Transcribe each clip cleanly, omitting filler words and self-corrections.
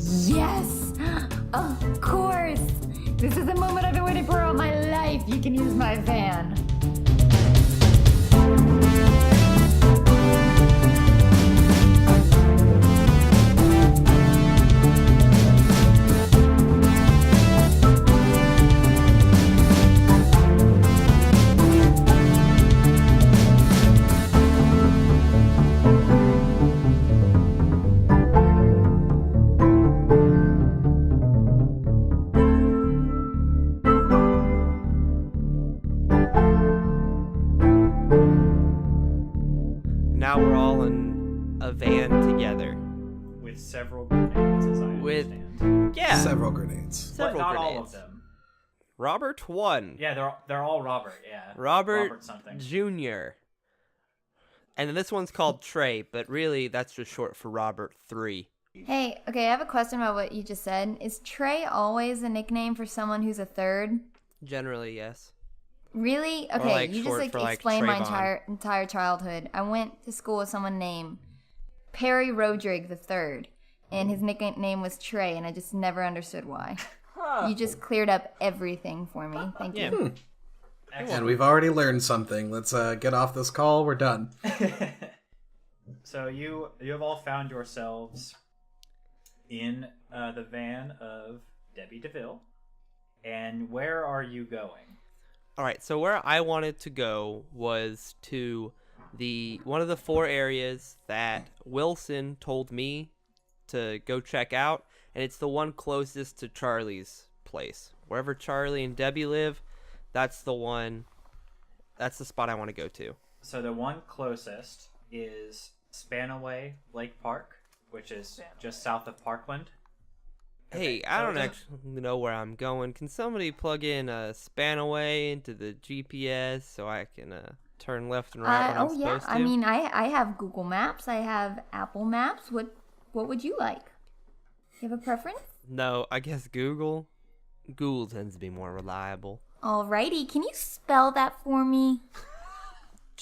Yes! Of course! This is the moment I've been waiting for all my life. You can use my van. Now we're all in a van together. With several grenades, as I understand. Yeah. Several grenades. Several but not grenades. all of them. Robert 1. Yeah, they're all Robert, yeah. Robert something. Jr. And then this one's called Trey, but really that's just short for Robert 3. Hey, okay, I have a question about what you just said. Is Trey always a nickname for someone who's a third? Generally, yes. Really? Or, Okay, like, you just short like for, like, explained my Trayvon. entire childhood. I went to school with someone named Perry Rodrigue III, and his nickname was Trey, and I just never understood why. You just cleared up everything for me. Thank you. And we've already learned something. Let's get off this call. We're done. So you have all found yourselves in the van of Debbie Deville. And where are you going? All right, so where I wanted to go was to one of the 4 areas that Wilson told me to go check out, and it's the one closest to Charlie's place. Wherever Charlie and Debbie live, that's the spot I want to go to. So the one closest is Spanaway Lake Park, which is just south of Parkland. Hey, I don't actually know where I'm going. Can somebody plug in a Spanaway into the GPS so I can turn left and right when I'm supposed to? I mean, I have Google Maps. I have Apple Maps. What would you like? You have a preference? No, I guess Google. Google tends to be more reliable. Alrighty, can you spell that for me?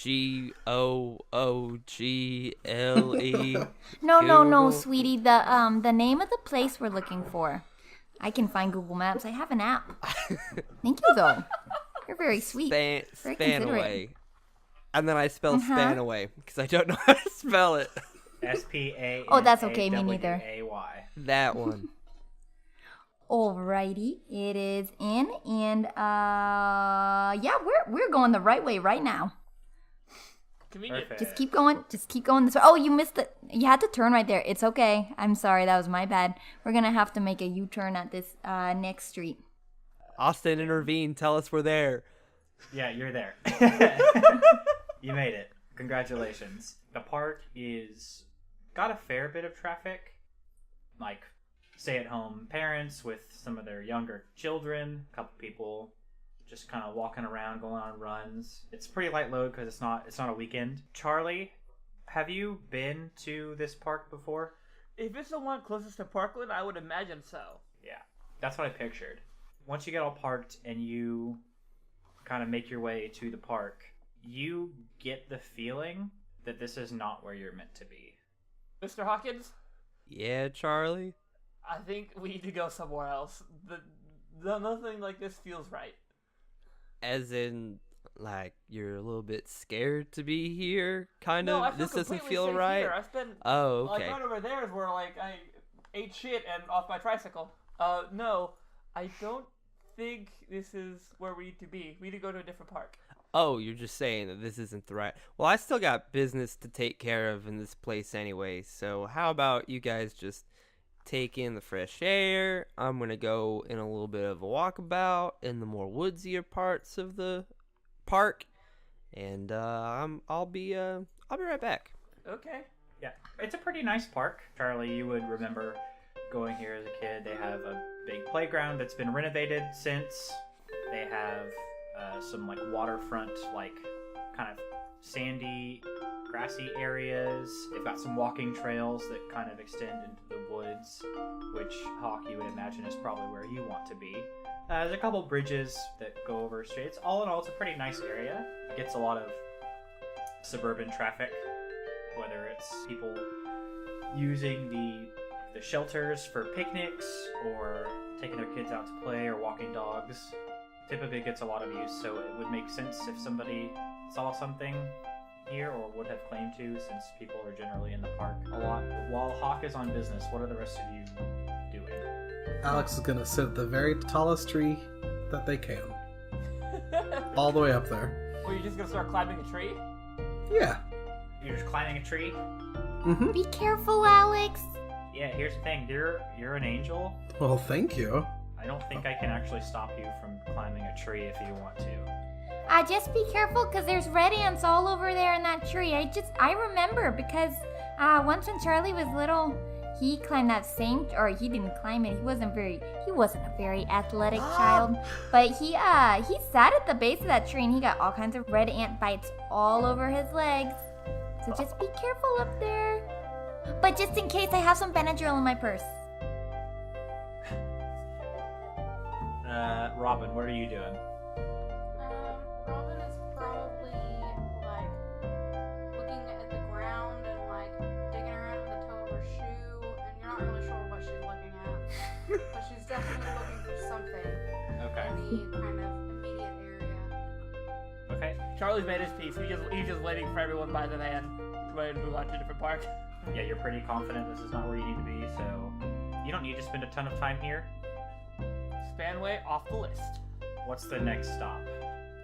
Google. No, sweetie. The name of the place we're looking for. I can find Google Maps. I have an app. Thank you, though. You're very sweet. Very considerate. Spanaway. And then I spell Spanaway because I don't know how to spell it. S-P-A-N-A-W-A-Y. Oh, that's okay. Me neither. That one. Alrighty, it is in, and yeah, we're going the right way right now. Convenient. Perfect. Just keep going this way. Oh, you missed it. You had to turn right there. It's okay. I'm sorry, that was my bad. We're gonna have to make a U-turn at this next street. Austin, intervene. Tell us we're there. Yeah, you're there. You made it. Congratulations. The park is got a fair bit of traffic, like stay-at-home parents with some of their younger children, a couple people just kind of walking around, going on runs. It's pretty light load because it's not a weekend. Charlie, have you been to this park before? If it's the one closest to Parkland, I would imagine so. Yeah, that's what I pictured. Once you get all parked and you kind of make your way to the park, you get the feeling that this is not where you're meant to be. Mr. Hawkins, Yeah, Charlie? I think we need to go somewhere else. Nothing like this feels right. As in, like, you're a little bit scared to be here? Kind No, of? I feel This doesn't completely feel safe right? Here. I've been Oh, okay. like right over there is where like I ate shit and off my tricycle. No, I don't think this is where we need to be. We need to go to a different park. Oh, you're just saying that this isn't the right... Well, I still got business to take care of in this place anyway, so how about you guys just take in the fresh air? I'm going to go in a little bit of a walkabout in the more woodsier parts of the park, and I'll be right back. Okay. Yeah, it's a pretty nice park. Charlie, you would remember going here as a kid. They have a big playground that's been renovated since. They have some like waterfront, like kind of sandy, grassy areas. They've got some walking trails that kind of extend into the woods, which, Hawk, you would imagine is probably where you want to be. There's a couple bridges that go over streets. All in all, it's a pretty nice area. It gets a lot of suburban traffic, whether it's people using the the shelters for picnics or taking their kids out to play or walking dogs. Typically gets a lot of use, so it would make sense if somebody saw something here or would have claimed to, since people are generally in the park a lot. While Hawk is on business, what are the rest of you doing? Alex is gonna sit at the very tallest tree that they can. All the way up there. Or you're just gonna start climbing a tree? Yeah. You're just climbing a tree? Mm-hmm. Be careful, Alex. Yeah, here's the thing. You're an angel. Well, thank you. I don't think I can actually stop you from climbing a tree if you want to. Just be careful, because there's red ants all over there in that tree. I remember, because once when Charlie was little, he climbed that same, or he didn't climb it. He wasn't a very athletic child, but he sat at the base of that tree and he got all kinds of red ant bites all over his legs. So just be careful up there. But just in case, I have some Benadryl in my purse. Robin, what are you doing? Robin is probably, like, looking at the ground and, like, digging around with the toe of her shoe, and you're not really sure what she's looking at. But she's definitely looking for something Okay. in the kind of immediate area. Okay. Charlie's made his peace. He's just waiting for everyone by the van, ready to move on to a different park. Yeah, you're pretty confident this is not where you need to be, so you don't need to spend a ton of time here. Spanway off the list. What's the next stop?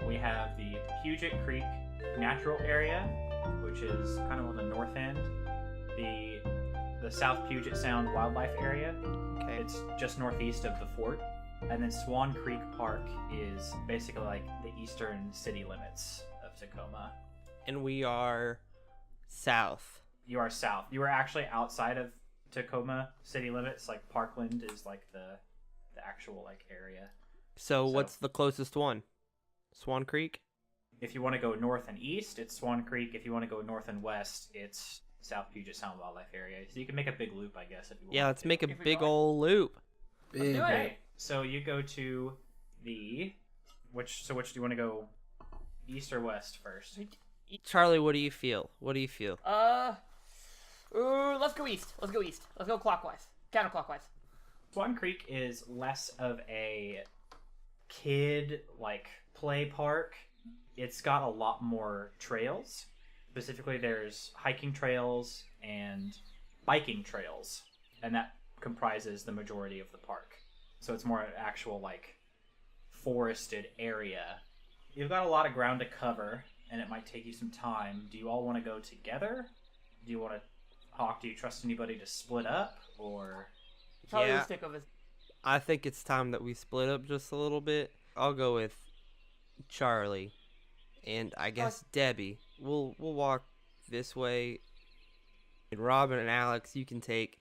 We have the Puget Creek Natural Area, which is kind of on the north end. The South Puget Sound Wildlife Area. Okay. It's just northeast of the fort. And then Swan Creek Park is basically like the eastern city limits of Tacoma. And we are south. You are south. You are actually outside of Tacoma city limits. Like Parkland is like the actual like area. So what's the closest one? Swan Creek? If you want to go north and east, it's Swan Creek. If you want to go north and west, it's South Puget Sound Wildlife Area. So you can make a big loop, I guess, if you want. Yeah, let's make a If we big go- ol' loop. Big. do it. Okay, so you go to which do you want to go, east or west first? Charlie, what do you feel? What do you feel? Let's go east. Let's go east. Let's go clockwise. Counterclockwise. Swan Creek is less of a kid like play park. It's got a lot more trails. Specifically, there's hiking trails and biking trails, and that comprises the majority of the park. So it's more an actual like forested area. You've got a lot of ground to cover, and it might take you some time. Do you all want to go together? Do you want to Hawk? Do you trust anybody to split up, or? Charlie Yeah. will stick with his. I think it's time that we split up just a little bit. I'll go with Charlie, and I guess Debbie. We'll walk this way. And Robin and Alex, you can take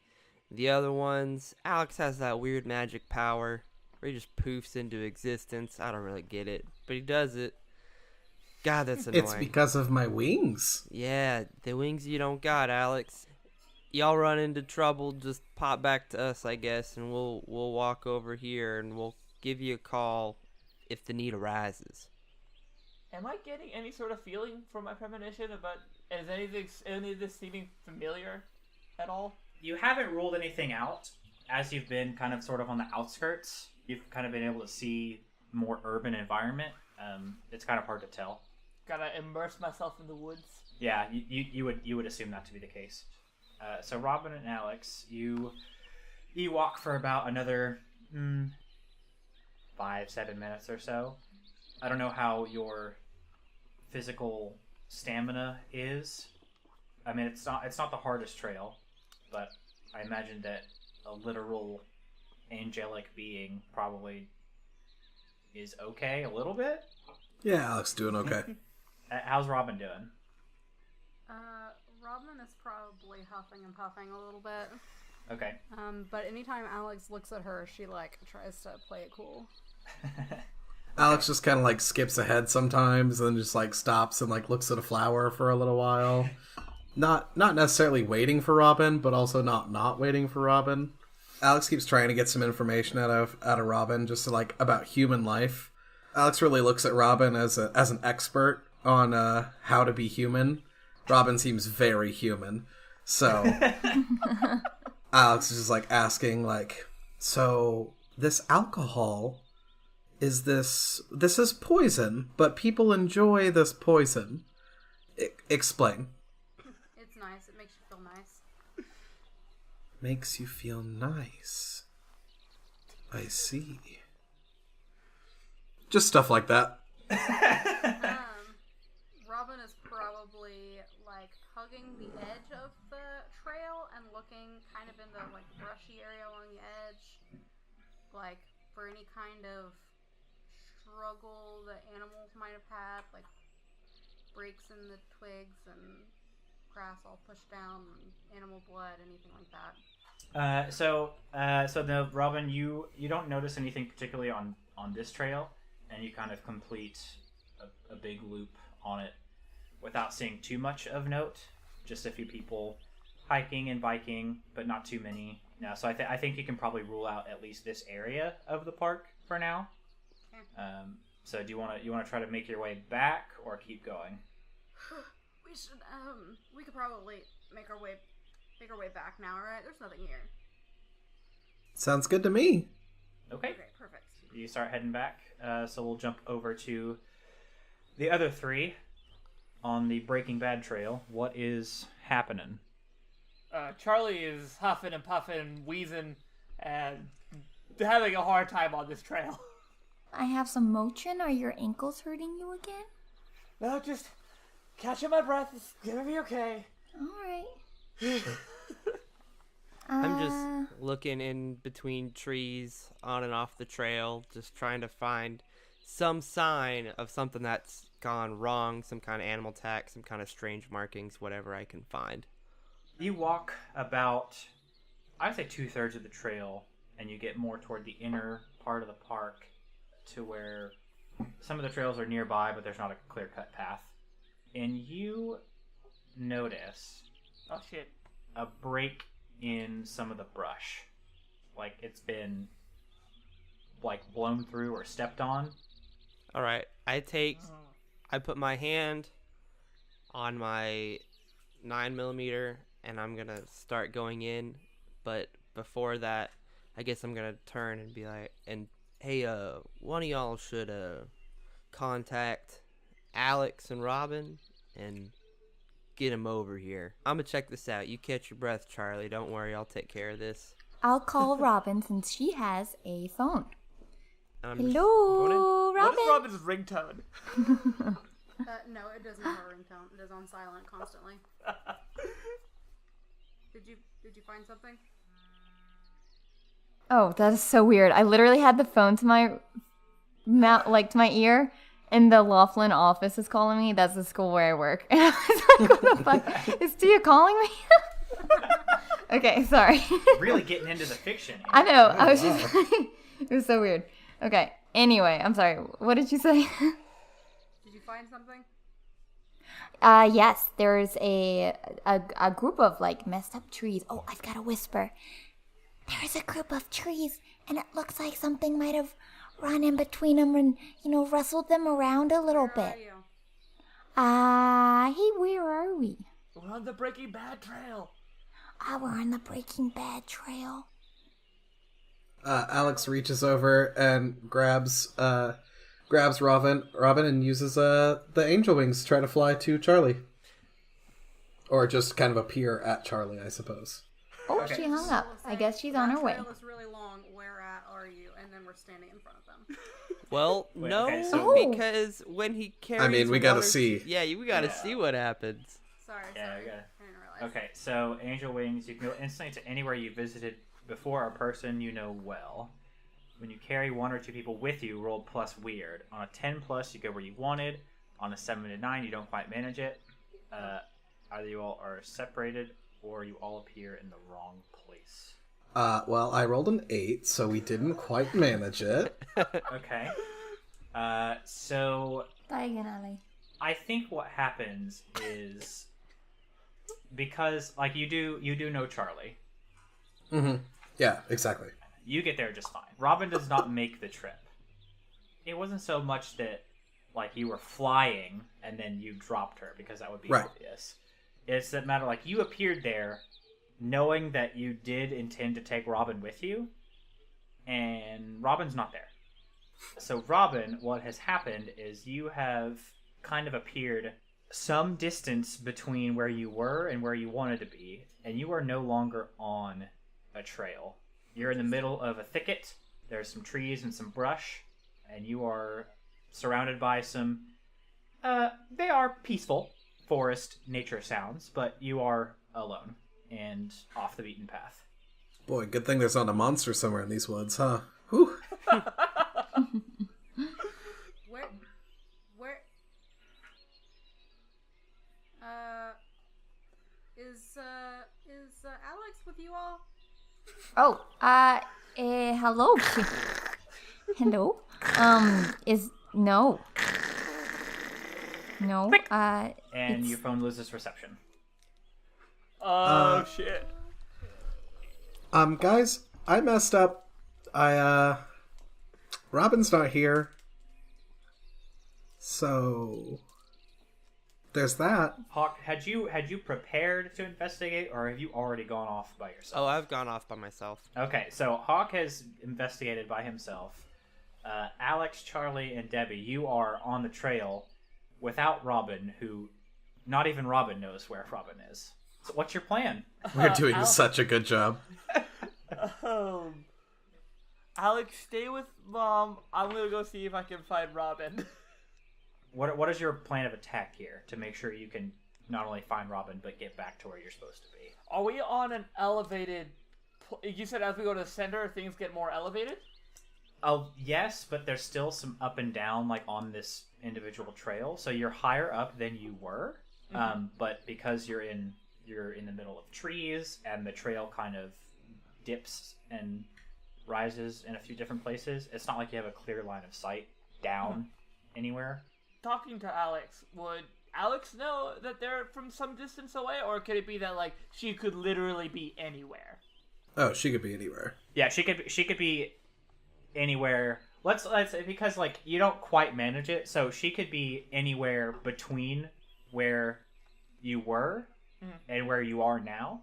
the other ones. Alex has that weird magic power where he just poofs into existence. I don't really get it, but he does it. God, that's annoying. It's because of my wings. Yeah, the wings you don't got, Alex. Y'all run into trouble, just pop back to us, I guess, and we'll walk over here and we'll give you a call if the need arises. Am I getting any sort of feeling from my premonition about is any of this seeming familiar at all? You haven't ruled anything out. As you've been kind of sort of on the outskirts, you've kind of been able to see more urban environment. It's kind of hard to tell. Gotta immerse myself in the woods. Yeah, you would assume that to be the case. So Robin and Alex, you walk for about another 5-7 minutes or so. I don't know how your physical stamina is. I mean, it's not the hardest trail, but I imagine that a literal angelic being probably is okay a little bit. Yeah, Alex doing okay. How's Robin doing? Robin is probably huffing and puffing a little bit. Okay. But anytime Alex looks at her, she, like, tries to play it cool. Alex just kind of like skips ahead sometimes, and then just like stops and like looks at a flower for a little while. Not necessarily waiting for Robin, but also not waiting for Robin. Alex keeps trying to get some information out of Robin, just to, like about human life. Alex really looks at Robin as an expert on how to be human. Robin seems very human, so Alex is just like asking, like, so this alcohol, this is poison, but people enjoy this poison. Explain. It's nice. It makes you feel nice. Makes you feel nice. I see. Just stuff like that. Robin is probably like hugging the edge of the trail and looking kind of in the like brushy area along the edge, like for any kind of struggle that animals might have had, like breaks in the twigs and grass all pushed down, animal blood, anything like that. So no, Robin, you don't notice anything particularly on this trail, and you kind of complete a big loop on it without seeing too much of note. Just a few people hiking and biking, but not too many. No, so I think you can probably rule out at least this area of the park for now. Okay. So do you want to try to make your way back or keep going? We should we could probably make our way back now, right? There's nothing here. Sounds good to me. Okay. Okay, perfect. You start heading back. So we'll jump over to the other three on the Breaking Bad trail. What is happening? Charlie is huffing and puffing and wheezing and having a hard time on this trail. I have some motion. Are your ankles hurting you again? No, just catching my breath. It's gonna be okay. Alright. I'm just looking in between trees, on and off the trail, just trying to find some sign of something that's gone wrong, some kind of animal attack, some kind of strange markings, whatever I can find. You walk about, I'd say 2/3 of the trail, and you get more toward the inner part of the park to where some of the trails are nearby, but there's not a clear-cut path. And you notice Oh shit. a break in some of the brush. Like it's been like blown through or stepped on. All right, I put my hand on my 9mm and I'm gonna start going in, but before that, I guess I'm gonna turn and be like, and hey, one of y'all should contact Alex and Robin and get him over here. I'm gonna check this out. You catch your breath, Charlie. Don't worry, I'll take care of this. I'll call Robin since she has a phone. I'm Hello, What Robin. is Robin's ringtone? No, it doesn't have a ringtone. It is on silent constantly. Did you find something? Oh, that is so weird. I literally had the phone to my mouth, like to my ear, and the Laughlin office is calling me. That's the school where I work. And I was like, what the fuck? Is Teah calling me? Okay, sorry. Really getting into the fiction. I know. I was just it was so weird. Okay. Anyway, I'm sorry. What did you say? Did you find something? Yes. There's a group of like messed up trees. Oh, I've got a whisper. There's a group of trees, and it looks like something might have run in between them and, rustled them around a little Where bit. are you? Hey, where are we? We're on the Breaking Bad trail. We're on the Breaking Bad trail. Alex reaches over and grabs Robin and uses the angel wings to try to fly to Charlie. Or just kind of appear at Charlie, I suppose. Oh, Okay. she hung up. I guess she's on her way. That trail is really long. Where at are you? And then we're standing in front of them. Well, Wait, no, okay, so- because when he carries... I mean, we the gotta water- see. Yeah, we gotta Yeah. see what happens. Sorry. Yeah, sorry. I got it. I didn't realize. Okay, so angel wings, you can go instantly to anywhere you visited before a person you know well. When you carry one or two people with you, roll plus weird. On a 10+, you go where you wanted. On a 7 to 9, you don't quite manage it. Either you all are separated or you all appear in the wrong place. Well, I rolled an 8, so we didn't quite manage it. Okay. So Diagonally. I think what happens is because like you do know Charlie. Mm-hmm. Yeah, exactly. You get there just fine. Robin does not make the trip. It wasn't so much that like you were flying and then you dropped her because that would be Right. obvious. It's that matter like you appeared there knowing that you did intend to take Robin with you, and Robin's not there. So Robin, what has happened is you have kind of appeared some distance between where you were and where you wanted to be, and you are no longer on a trail. You're in the middle of a thicket. There's some trees and some brush, and you are surrounded by some, they are peaceful forest nature sounds, but you are alone and off the beaten path. Boy, good thing there's not a monster somewhere in these woods, huh? Whew. Where? Is Alex with you all? Oh, hello. Hello. No. No, And your phone loses reception. Oh, shit. Guys, I messed up. Robin's not here. So there's that. Hawk, had you prepared to investigate, or have you already gone off by yourself? Oh, I've gone off by myself. Okay, so Hawk has investigated by himself. Alex, Charlie, and Debbie, you are on the trail without Robin, who not even Robin knows where Robin is. So what's your plan? We're doing such a good job. Alex, stay with Mom. I'm gonna go see if I can find Robin. What is your plan of attack here to make sure you can not only find Robin, but get back to where you're supposed to be? Are we on an elevated... You said as we go to the center, things get more elevated? Oh, yes, but there's still some up and down, like, on this individual trail. So you're higher up than you were, but because you're in the middle of trees, and the trail kind of dips and rises in a few different places, it's not like you have a clear line of sight down anywhere. Talking to Alex, would Alex know that they're from some distance away, or could it be that, like, she could literally be anywhere? Oh, she could be anywhere. Yeah, she could be anywhere. Let's say, because, like, you don't quite manage it, so she could be anywhere between where you were and where you are now,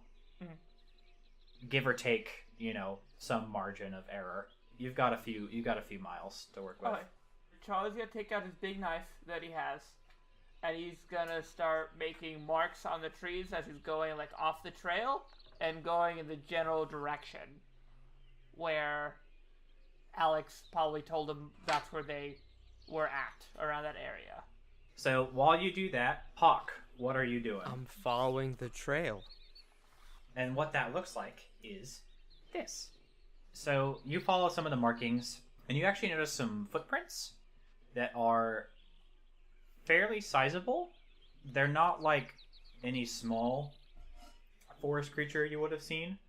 give or take, some margin of error. You've got a few miles to work with. Okay. Charlie's gonna take out his big knife that he has, and he's gonna start making marks on the trees as he's going, like, off the trail and going in the general direction where Alex probably told him that's where they were at, around that area. So while you do that, Hawk, what are you doing? I'm following the trail. And what that looks like is this. So you follow some of the markings, and you actually notice some footprints that are fairly sizable. They're not like any small forest creature you would have seen.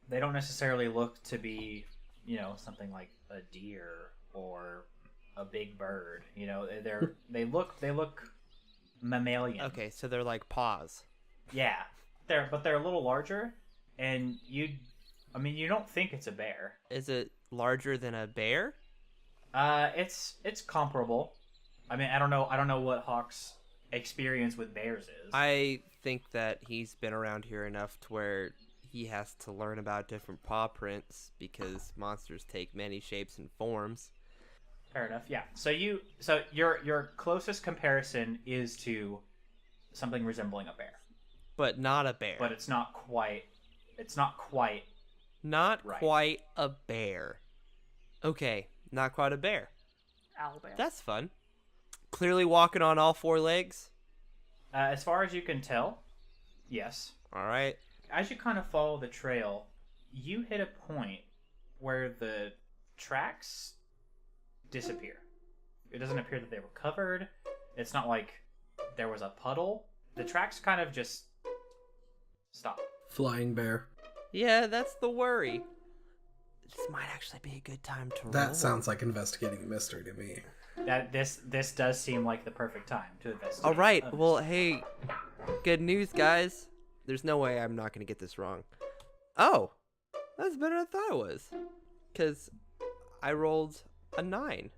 They don't necessarily look to be, something like a deer or a big bird. They look mammalian. Okay, so they're like paws. Yeah, they're a little larger, and you don't think it's a bear. Is it larger than a bear? It's comparable. I don't know what Hawk's experience with bears is. I think that he's been around here enough to where he has to learn about different paw prints because monsters take many shapes and forms. Fair enough. Yeah. So your closest comparison is to something resembling a bear, But not a bear. but it's not quite. Not Right. quite a bear. Okay, not quite a bear. Owlbear. That's fun. Clearly walking on all four legs. As far as you can tell, yes. All right. As you kind of follow the trail, you hit a point where the tracks disappear. It doesn't appear that they were covered. It's not like there was a puddle. The tracks kind of just stop. Flying bear. Yeah, that's the worry. This might actually be a good time to roll. That sounds like investigating a mystery to me. That this does seem like the perfect time to investigate. All right. Well, hey, good news, guys. There's no way I'm not going to get this wrong. Oh, that's better than I thought it was. Because I rolled a 9.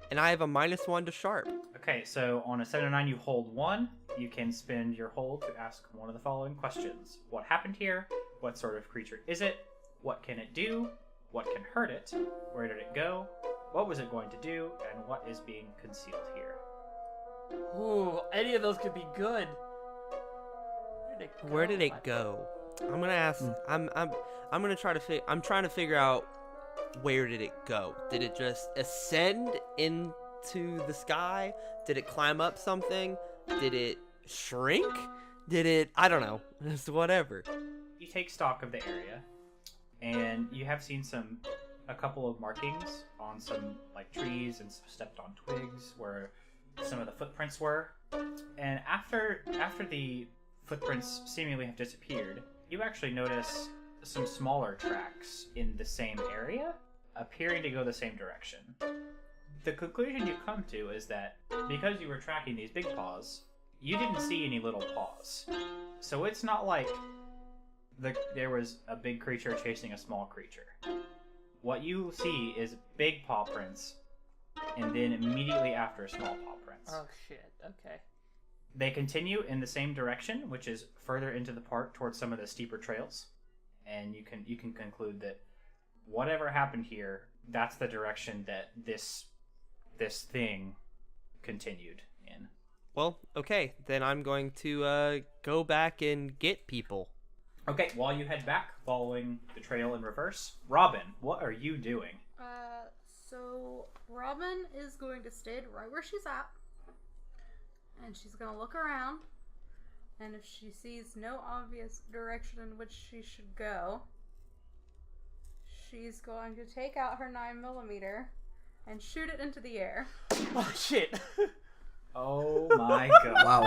And I have a -1 to sharp. Okay, so on a 7 and 9, you hold 1. You can spend your hold to ask one of the following questions. What happened here? What sort of creature is it? What can it do? What can hurt it? Where did it go? What was it going to do? And what is being concealed here? Ooh, any of those could be good. Where did it go? I'm gonna ask. I'm gonna try to. I'm trying to figure out where did it go. Did it just ascend into the sky? Did it climb up something? Did it shrink? Did it? I don't know. It's whatever. You take stock of the area, and you have seen a couple of markings on some like trees and some stepped on twigs where some of the footprints were. And after the footprints seemingly have disappeared, you actually notice some smaller tracks in the same area, appearing to go the same direction. The conclusion you come to is that because you were tracking these big paws, you didn't see any little paws. So it's not like there was a big creature chasing a small creature. What you see is big paw prints, and then immediately after, small paw prints. Oh shit, okay. They continue in the same direction, which is further into the park towards some of the steeper trails. And you can conclude that whatever happened here, that's the direction that this thing continued in. Well, okay, then I'm going to go back and get people. Okay, while you head back, following the trail in reverse, Robin, what are you doing? So Robin is going to stay right where she's at, and she's gonna look around, and if she sees no obvious direction in which she should go, she's going to take out her 9mm and shoot it into the air. Oh shit. Oh my god. Wow.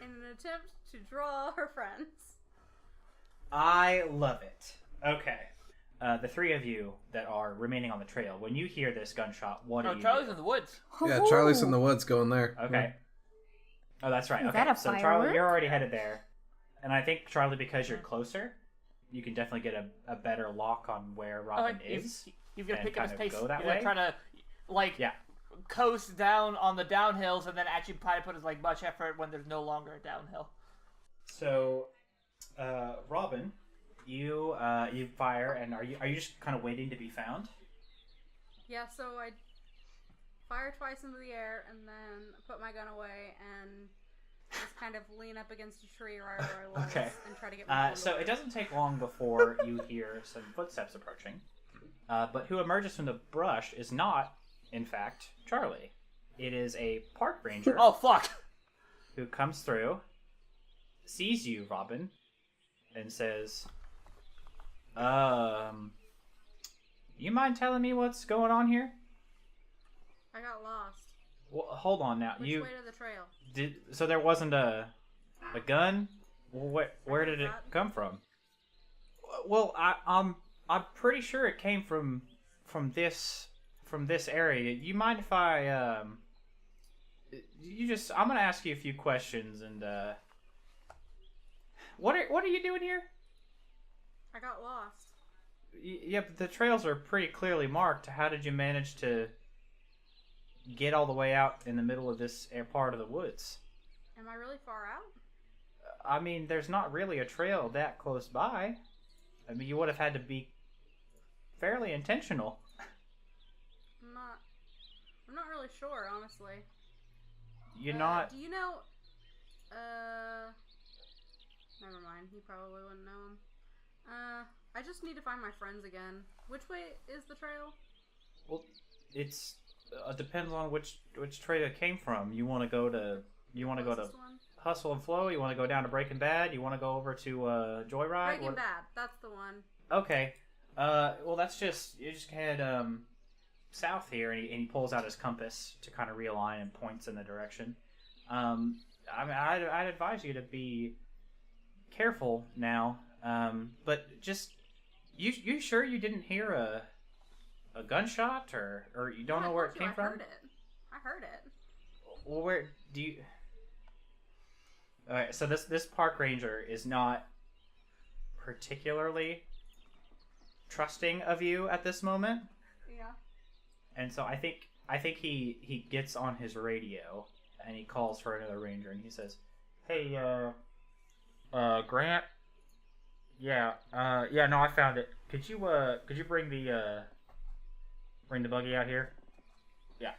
In an attempt to draw her friends. I love it. Okay. The three of you that are remaining on the trail, when you hear this gunshot, what do you Charlie's do? in the woods. Yeah, Charlie's in the woods going there. Okay. Oh, that's right. Is Okay. that a So Charlie, firework? you're already headed there. And I think, Charlie, because you're closer, you can definitely get a better lock on where Robin is. He's gonna and pick up his kind pace. of go that He's gonna way? try to, like, Yeah. coast down on the downhills and then actually probably put as like much effort when there's no longer a downhill. So, Robin, you fire, and are you just kind of waiting to be found? Yeah, so I fire twice into the air and then put my gun away and just kind of lean up against a tree right where I was Okay. and try to get my phone So away. it doesn't take long before you hear some footsteps approaching. But who emerges from the brush is not, in fact, Charlie. It is a park ranger Oh fuck! who comes through, sees you, Robin, and says, you mind telling me what's going on here? I got lost. Well, hold on now. Which way to the trail? So there wasn't a gun? Where did it come from? Well, I'm pretty sure it came from this area. You mind if I I'm gonna ask you a few questions and what are you doing here? I got lost. Yeah, but the trails are pretty clearly marked. How did you manage to get all the way out in the middle of this part of the woods? Am I really far out? I mean, there's not really a trail that close by. I mean, you would have had to be fairly intentional. I'm not really sure, honestly. You're not... Do you know... Never mind. He probably wouldn't know him. I just need to find my friends again. Which way is the trail? Well, it's... depends on which trail it came from. You want to go to... Closest one? Hustle and Flow? You want to go down to Breaking Bad? You want to go over to Joyride? Breaking Bad. That's the one. Okay. Well, that's just... You just head south here, and he pulls out his compass to kind of realign and points in the direction. I mean, I'd advise you to be careful now. But just... You sure you didn't hear a gunshot? Or you don't know where it came from? I heard it. Well, where do you... Alright, so this park ranger is not particularly trusting of you at this moment. Yeah. And so I think he gets on his radio and he calls for another ranger and he says, "Hey, Grant, Yeah. Yeah. No, I found it. Could you bring the buggy out here? Yeah.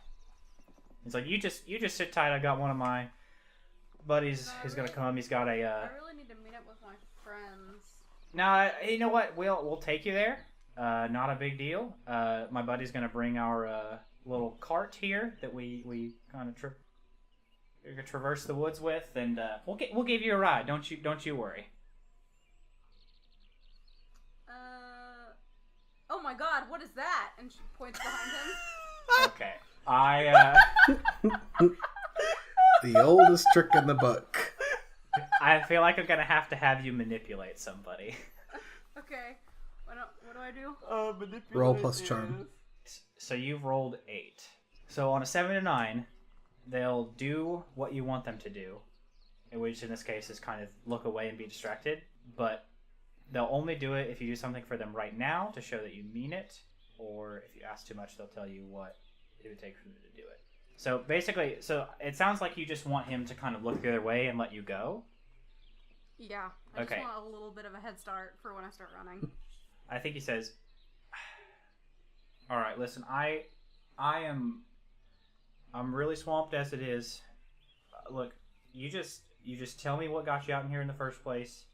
It's like you just sit tight. I got one of my buddies who's gonna come. He's got a. I really need to meet up with my friends. Now, you know what? We'll take you there. Not a big deal. My buddy's gonna bring our little cart here that we kind of traverse the woods with, and we'll give you a ride. Don't you worry. Oh my God, what is that? And she points behind him. Okay. The oldest trick in the book. I feel like I'm gonna have you manipulate somebody. Okay. What do I do? Roll plus charm. So you've rolled 8. So on a 7 to 9, they'll do what you want them to do, which in this case is kind of look away and be distracted. But they'll only do it if you do something for them right now to show that you mean it, or if you ask too much, they'll tell you what it would take for them to do it. So basically, it sounds like you just want him to kind of look the other way and let you go. Yeah. I Okay. just want a little bit of a head start for when I start running. I think he says, "All right, listen, I'm really swamped as it is. Look, you just tell me what got you out in here in the first place.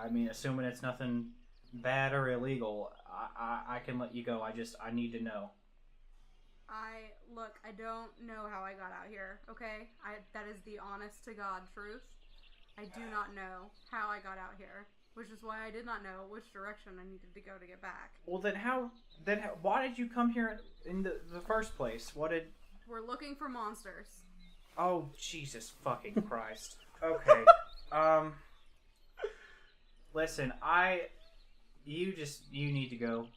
I mean, assuming it's nothing bad or illegal, I can let you go. I need to know." I don't know how I got out here, okay? That is the honest to God truth. I do not know how I got out here, which is why I did not know which direction I needed to go to get back. Well, why did you come here in the first place? We're looking for monsters. Oh, Jesus fucking Christ. Okay. Listen, you need to go.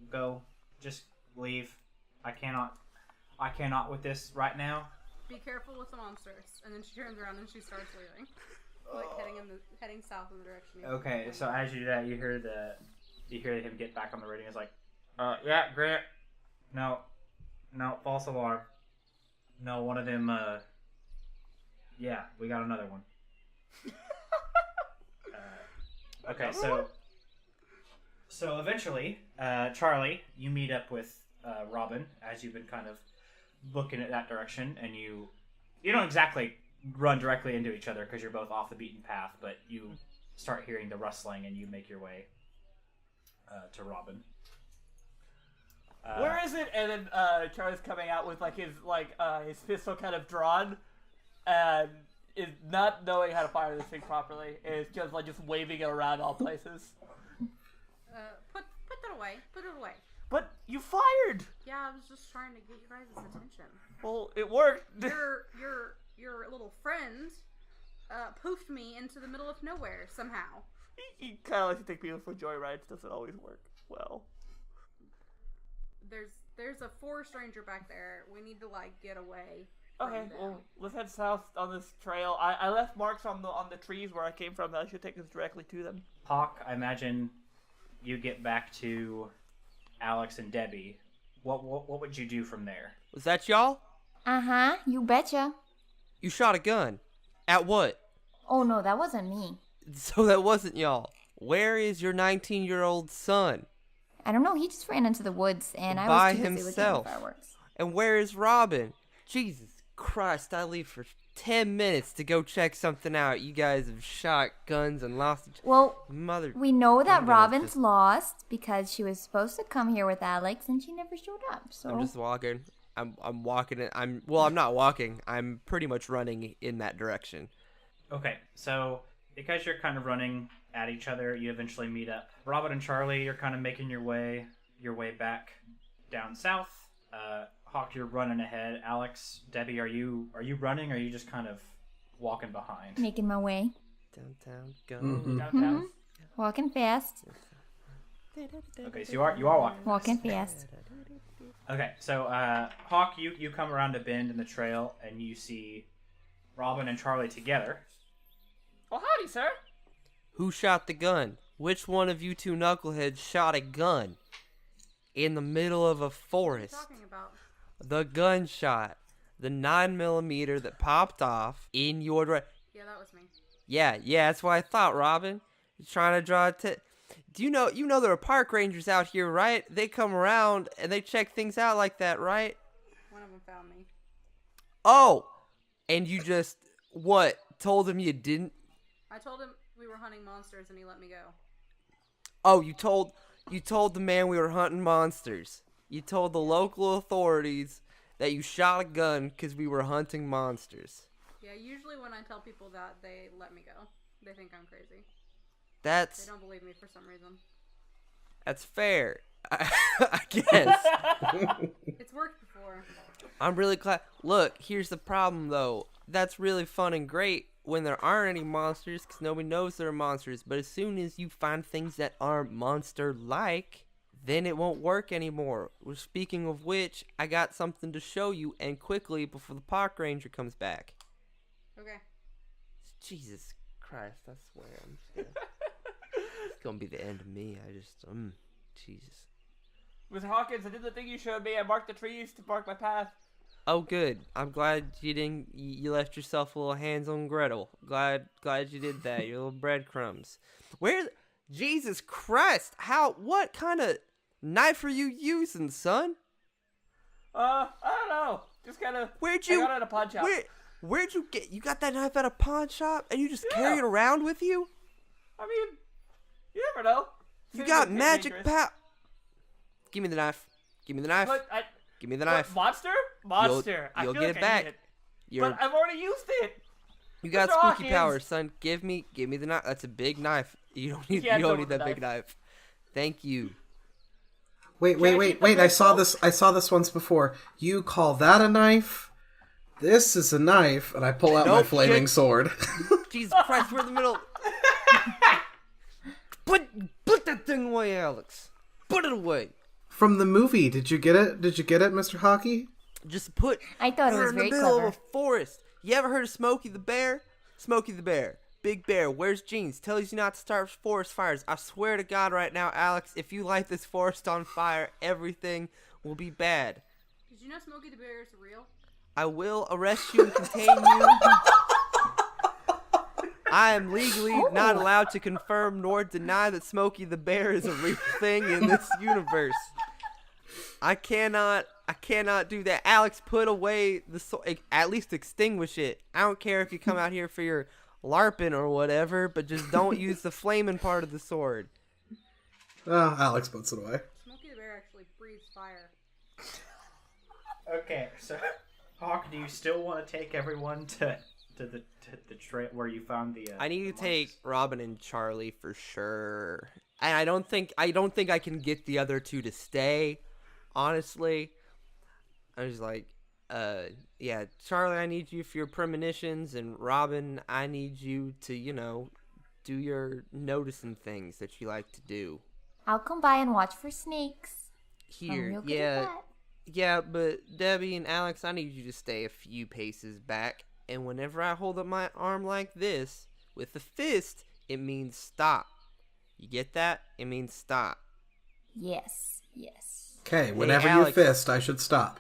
Go. Just leave. I cannot with this right now. Be careful with the monsters. And then she turns around and she starts leaving. Like heading south in the direction. Okay, so as you do that, you hear him get back on the radio. He's like, yeah, Grant. No, false alarm. No, one of them, yeah, we got another one. Okay, so eventually, Charlie, you meet up with Robin as you've been kind of looking at that direction, and you don't exactly run directly into each other because you're both off the beaten path, but you start hearing the rustling and you make your way to Robin. Where is it? And then Charlie's coming out with his pistol kind of drawn, and is not knowing how to fire this thing properly. It's just waving it around all places. Put that away. Put it away. But you fired. Yeah, I was just trying to get you guys' attention. Well, it worked. Your little friend poofed me into the middle of nowhere somehow. He kind of likes to take people for joyrides. Doesn't always work well. There's a forest ranger back there. We need to get away. Okay, well, let's head south on this trail. I left marks on the trees where I came from that should take us directly to them. Hawk, I imagine you get back to Alex and Debbie. What would you do from there? Was that y'all? Uh-huh, you betcha. You shot a gun. At what? Oh no, that wasn't me. So that wasn't y'all. Where is your 19-year-old son? I don't know, he just ran into the woods and I By was too busy looking himself. at the fireworks. And where is Robin? Jesus Christ, I leave for 10 minutes to go check something out. You guys have shot guns and lost... Well, Mother... we know that I'm gonna Robin's just- lost because she was supposed to come here with Alex and she never showed up, so... I'm just walking. I'm walking it. I'm not walking. I'm pretty much running in that direction. Okay, so because you're kind of running at each other, you eventually meet up. Robin and Charlie, you're kind of making your way back down south. Hawk, you're running ahead. Alex, Debbie, are you running, or are you just kind of walking behind? Making my way. Downtown, go Downtown? Walking fast. Okay, so you are walking. Walking fast. Okay, so Hawk, you come around a bend in the trail, and you see Robin and Charlie together. Oh, howdy, sir. Who shot the gun? Which one of you two knuckleheads shot a gun? In the middle of a What are forest. you talking about? The gunshot. The 9mm that popped off in your... Yeah, that was me. Yeah, that's what I thought, Robin. You're trying to draw Do you know there are park rangers out here, right? They come around and they check things out like that, right? One of them found me. Oh, and you just told him you didn't? I told him we were hunting monsters and he let me go. Oh, you told the man we were hunting monsters. You told the local authorities that you shot a gun because we were hunting monsters. Yeah, usually when I tell people that, they let me go. They think I'm crazy. They don't believe me for some reason. That's fair, I guess. It's worked before. I'm really glad. Look, here's the problem, though. That's really fun and great when there aren't any monsters because nobody knows there are monsters. But as soon as you find things that aren't monster-like, then it won't work anymore. Well, speaking of which, I got something to show you, and quickly before the park ranger comes back. Okay. Jesus Christ, I swear. It's going to be the end of me. Jesus. Mr. Hawkins, I did the thing you showed me. I marked the trees to mark my path. Oh, good. I'm glad you left yourself a little hands on Gretel. Glad you did that. Your little breadcrumbs. Jesus Christ. What kind of knife are you using, son? I don't know. Just kind of. I got it at a pawn shop. Where'd you got that knife at a pawn shop and you just carry it around with you? I mean, you never know. You got magic power. Give me the knife. Give me the knife. Give me the knife. Monster? You'll I feel get like it back. But I've already used it. You got Mr. spooky Hawkins. powers, son. Give me the knife. That's a big knife. You don't need that big knife. Thank you. Wait. I saw this once before. You call that a knife? This is a knife, and I pull out my flaming sword. Jesus Christ, we're in the middle. Put that thing away, Alex. Put it away. From the movie, did you get it? Mr. Hockey? I thought it was very in the middle clever. of a forest. You ever heard of Smokey the Bear? Smokey the Bear. Big Bear wears jeans, tells you not to start forest fires. I swear to God right now, Alex, if you light this forest on fire, everything will be bad. Did you know Smokey the Bear is real? I will arrest you and contain you. I am legally not allowed to confirm nor deny that Smokey the Bear is a real thing in this universe. I cannot do that. Alex, put away the sword. At least extinguish it. I don't care if you come out here for your LARPing or whatever, but just don't use the flaming part of the sword. Alex puts it away. Smokey the Bear actually breathes fire. Okay, so Hawk, do you still want to take everyone to the trail where you found the? I need to take Robin and Charlie for sure, and I don't think I can get the other two to stay. Honestly, I was like, yeah, Charlie, I need you for your premonitions, and Robin, I need you to, do your noticing things that you like to do. I'll come by and watch for snakes. Here, yeah, but Debbie and Alex, I need you to stay a few paces back, and whenever I hold up my arm like this, with the fist, it means stop. You get that? It means stop. Yes. Okay, whenever Alex, you fist, I should stop.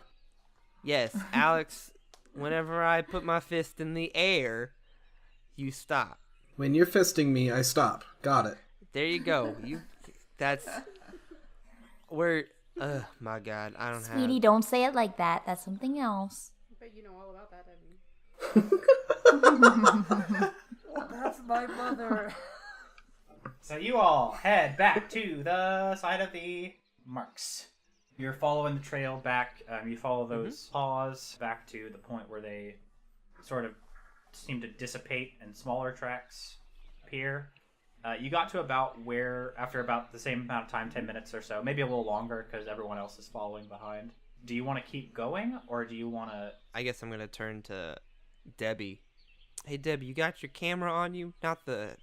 Yes, Alex, whenever I put my fist in the air, you stop. When you're fisting me, I stop. Got it. There you go. My God, I don't have... Sweetie, don't say it like that. That's something else. I bet you know all about that, Debbie. That's my mother. So you all head back to the side of the marks. You're following the trail back. You follow those paws back to the point where they sort of seem to dissipate and smaller tracks appear. You got to after about the same amount of time, 10 minutes or so, maybe a little longer because everyone else is following behind. Do you want to keep going, or do you want to... I guess I'm going to turn to Debbie. Hey, Debbie, you got your camera on you? Not the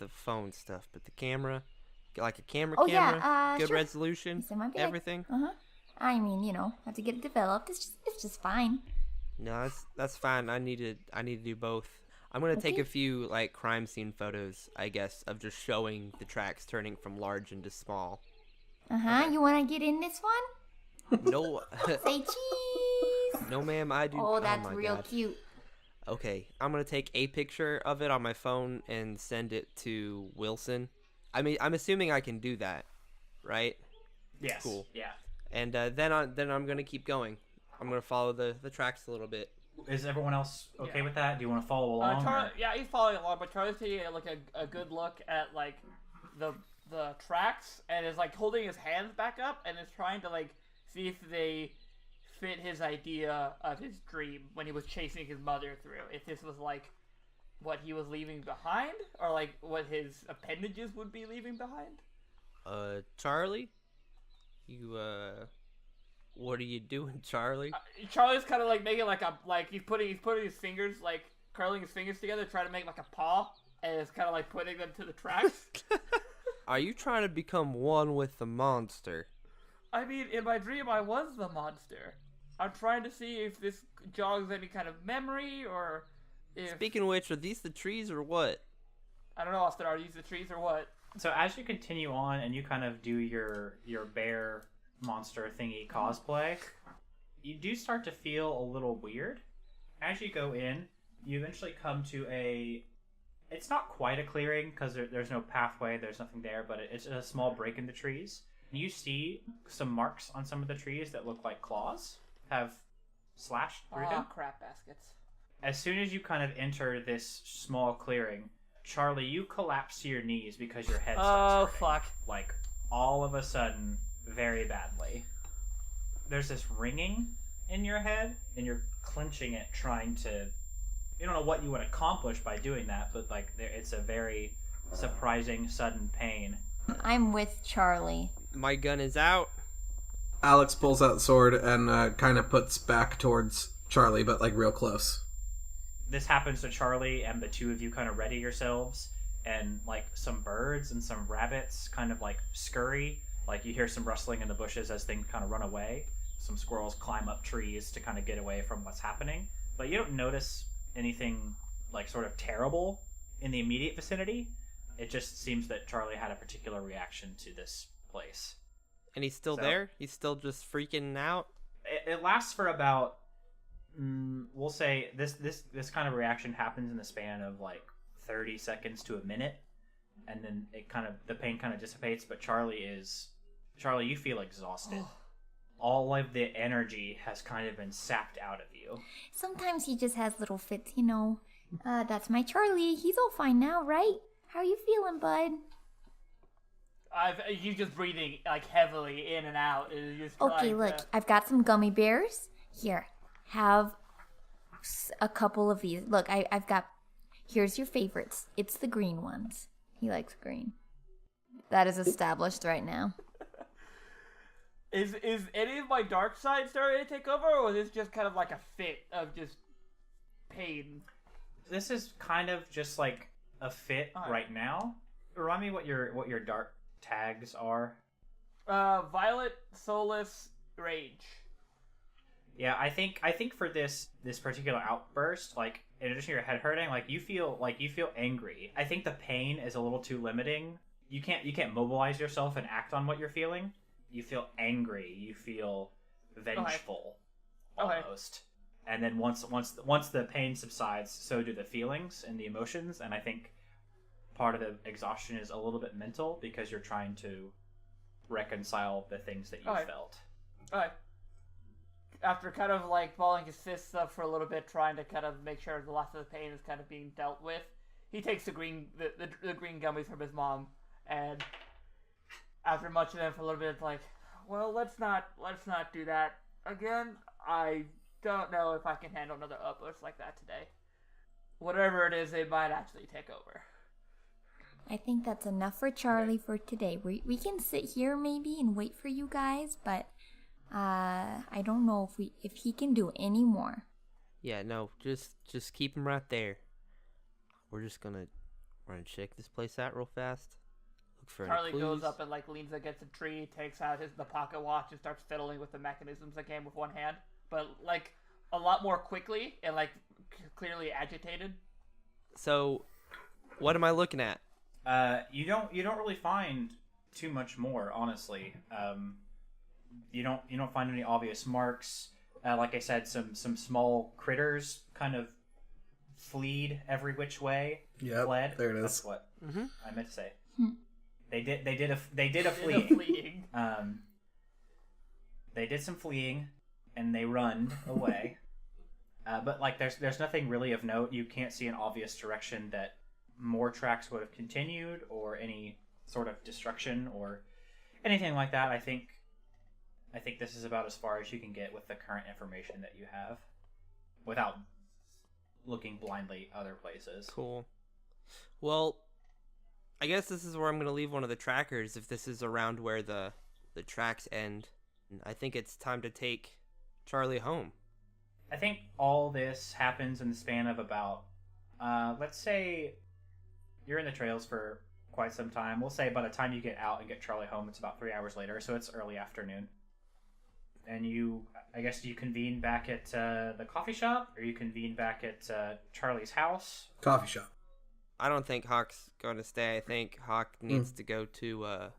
phone stuff, but the camera. Like a camera. Yeah, good sure. resolution. Yes, it might be everything. I mean, have to get it developed. It's just fine. No, that's fine. I need to do both. I'm gonna take a few crime scene photos, I guess, of just showing the tracks turning from large into small. Okay. You wanna get in this one? No. Say cheese. No, ma'am. I do. Oh, that's my real God. cute. Okay, I'm gonna take a picture of it on my phone and send it to Wilson. I mean, I'm assuming I can do that, right? Yes. Cool. Yeah. And then I'm gonna keep going. I'm gonna follow the tracks a little bit. Is everyone else okay with that? Do you want to follow along? Yeah, he's following along, but Charlie's taking like a good look at like the tracks and is like holding his hands back up and is trying to like see if they fit his idea of his dream when he was chasing his mother through. If this was like what he was leaving behind, or like what his appendages would be leaving behind. Charlie, you what are you doing, Charlie? Charlie's kind of like making he's putting his fingers, like curling his fingers together, trying to make like a paw, and it's kind of like putting them to the tracks. Are you trying to become one with the monster? I mean, in my dream, I was the monster. I'm trying to see if this jogs any kind of memory, or if... Speaking of which, are these the trees or what? I don't know, Austin, are these the trees or what? So as you continue on and you kind of do your bear monster thingy cosplay, you do start to feel a little weird. As you go in, you eventually come to it's not quite a clearing because there's no pathway, there's nothing there, but it's a small break in the trees. You see some marks on some of the trees that look like claws have slashed through them. Crap baskets. As soon as you kind of enter this small clearing, Charlie, you collapse to your knees because your head starts hurting. Fuck. Like, all of a sudden, very badly. There's this ringing in your head, and you're clenching it, trying to... You don't know what you would accomplish by doing that, but, like, it's a very surprising, sudden pain. I'm with Charlie. My gun is out. Alex pulls out the sword and kind of puts back towards Charlie, but, like, real close. This happens to Charlie, and the two of you kind of ready yourselves, and like some birds and some rabbits kind of like scurry. Like you hear some rustling in the bushes as things kind of run away. Some squirrels climb up trees to kind of get away from what's happening. But you don't notice anything like sort of terrible in the immediate vicinity. It just seems that Charlie had a particular reaction to this place. And he's still there? He's still just freaking out? It lasts for about... we'll say this kind of reaction happens in the span of like 30 seconds to a minute, and then the pain kind of dissipates. But Charlie, you feel exhausted. All of the energy has kind of been sapped out of you. Sometimes he just has little fits, you know. That's my Charlie. He's all fine now, right? How are you feeling, bud? You just breathing like heavily in and out. Just okay, look, I've got some gummy bears here. Have a couple of these. Look, I've got... Here's your favorites. It's the green ones. He likes green. That is established right now. Is any of my dark side starting to take over, or is this just kind of like a fit of just pain? This is kind of just like a fit right now. Remind me what your dark tags are. Violet, Solace, Rage. Yeah, I think for this particular outburst, like in addition to your head hurting, like you feel angry. I think the pain is a little too limiting. You can't mobilize yourself and act on what you're feeling. You feel angry. You feel vengeful, almost. And then once the pain subsides, so do the feelings and the emotions. And I think part of the exhaustion is a little bit mental because you're trying to reconcile the things that you felt. Okay. After kind of like balling his fists up for a little bit, trying to kind of make sure the last of the pain is kind of being dealt with, he takes the green gummies from his mom, and after munching them for a little bit, it's like, well, let's not do that again. I don't know if I can handle another outburst like that today. Whatever it is, it might actually take over. I think that's enough for Charlie for today. We can sit here maybe and wait for you guys, but I don't know if he can do any more. Yeah, no, just keep him right there. We're just gonna run and check this place out real fast. Look for Charlie any goes clues. up and like leans against a tree, takes out the pocket watch, and starts fiddling with the mechanisms again with one hand, but like a lot more quickly and like clearly agitated. So, what am I looking at? You don't really find too much more, honestly. You don't find any obvious marks. Like I said, some small critters kind of fleed every which way. Yep, fled. there it is. That's what I meant to say. They did a fleeing. They did some fleeing, and they run away. But like, there's nothing really of note. You can't see an obvious direction that more tracks would have continued, or any sort of destruction, or anything like that. I think this is about as far as you can get with the current information that you have, without looking blindly other places. Cool. Well, I guess this is where I'm going to leave one of the trackers, if this is around where the tracks end. I think it's time to take Charlie home. I think all this happens in the span of about, let's say you're in the trails for quite some time. We'll say by the time you get out and get Charlie home, it's about 3 hours later, so it's early afternoon. And I guess you convene back at the coffee shop, or you convene back at Charlie's house. Coffee shop. I don't think Hawk's going to stay. I think Hawk needs to go to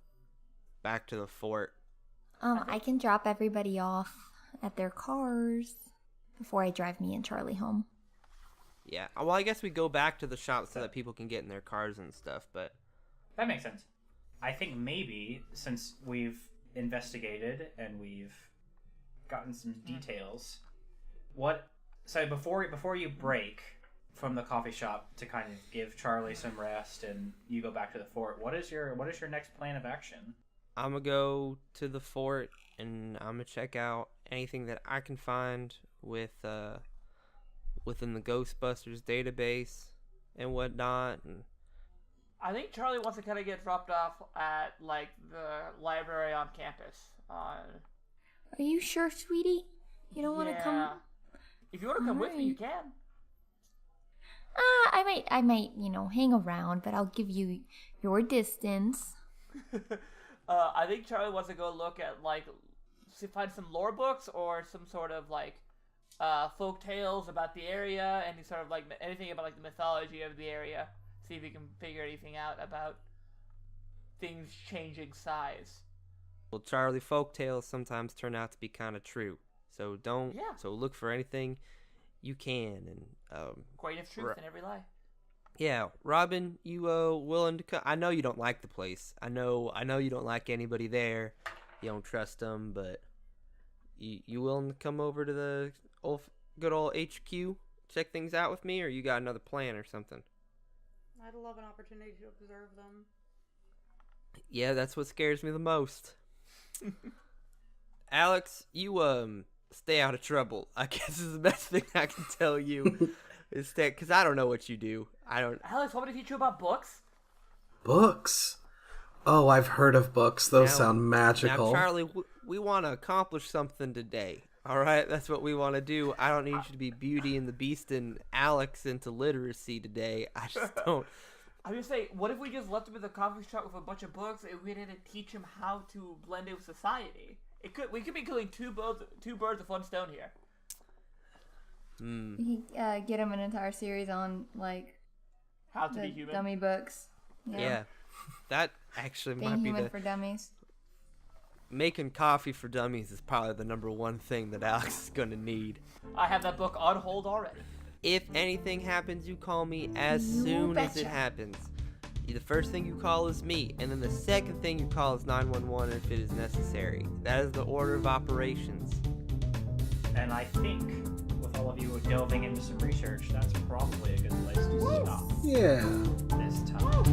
back to the fort. I can drop everybody off at their cars before I drive me and Charlie home. Yeah. Well, I guess we go back to the shop so that people can get in their cars and stuff, but... That makes sense. I think maybe, since we've investigated and we've gotten some details, so before you break from the coffee shop to kind of give Charlie some rest and you go back to the fort, what is your next plan of action? I'm going to go to the fort and I'm going to check out anything that I can find with within the Ghostbusters database and whatnot. And I think Charlie wants to kind of get dropped off at, like, the library on campus. Are you sure, sweetie? You don't want to come? If you want to come with me, you can. I might, hang around, but I'll give you your distance. I think Charlie wants to go look at, like, find some lore books or some sort of, like, folk tales about the area, and sort of, like, anything about, like, the mythology of the area. See if he can figure anything out about things changing size. Well, Charlie, folk tales sometimes turn out to be kind of true. So So look for anything you can, and grain of truth in every lie. Yeah, Robin, you willing to come? I know you don't like the place. I know you don't like anybody there. You don't trust them, but you willing to come over to the good old HQ, check things out with me, or you got another plan or something? I'd love an opportunity to observe them. Yeah, that's what scares me the most. Alex, you stay out of trouble, I guess is the best thing I can tell you. Is that because I don't know what you do. Alex, want me to teach you about books? Books? Oh, I've heard of books. Those sound magical. Now, Charlie, we want to accomplish something today. All right, that's what we want to do. I don't need you to be Beauty and the Beast and Alex into literacy today. I just don't. I was gonna say, what if we just left him in the coffee shop with a bunch of books and we didn't teach him how to blend in with society? We could be killing two birds with one stone here. We could get him an entire series on, like, how to be human. Dummy books. Yeah. That actually Being might be human for dummies. Making coffee for dummies is probably the number one thing that Alex is going to need. I have that book on hold already. If anything happens, you call me as soon as it happens. The first thing you call is me, and then the second thing you call is 911 if it is necessary. That is the order of operations. And I think, with all of you delving into some research, that's probably a good place to stop. Yeah. This time.